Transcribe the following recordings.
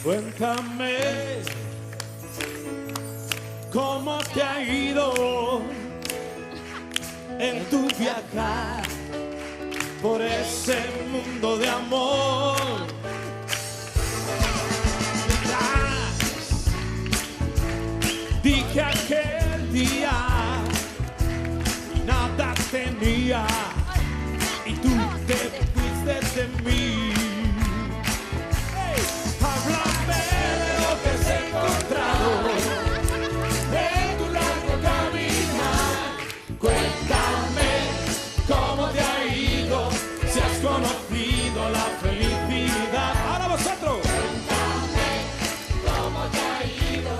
Cuéntame cómo te ha ido en tu viajar por ese mundo de amor. Dije aquel día y nada tenía y tú te fuiste de mí. Háblame de lo que has encontrado en tu largo caminar. Cuéntame cómo te ha ido, si has conocido la felicidad. Ahora vosotros. Cuéntame cómo te ha ido,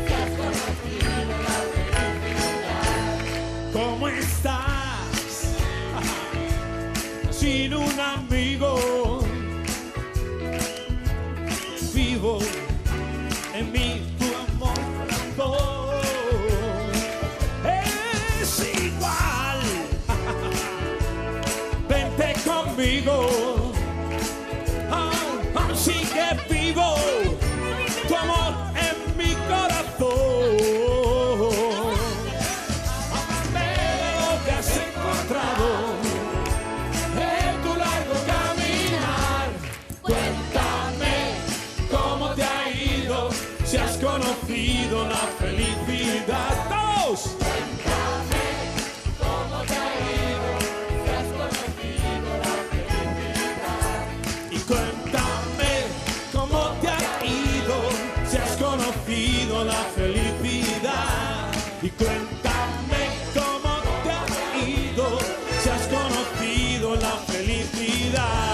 si has conocido la felicidad. ¿Cómo estás? Sin un amigo. Vivo en mí tu amor, es igual. Vente conmigo, aún sigue vivo tu amor en mi corazón. Háblame de lo que has encontrado en tu largo caminar. Cuéntame cómo te ha ido, si has conocido la felicidad. ¡Todos! Cuéntame cómo te ha ido, si has conocido la felicidad. Y cuéntame cómo te ha ido, si has conocido la felicidad. Y cuéntame cómo te ha ido, si has conocido la felicidad.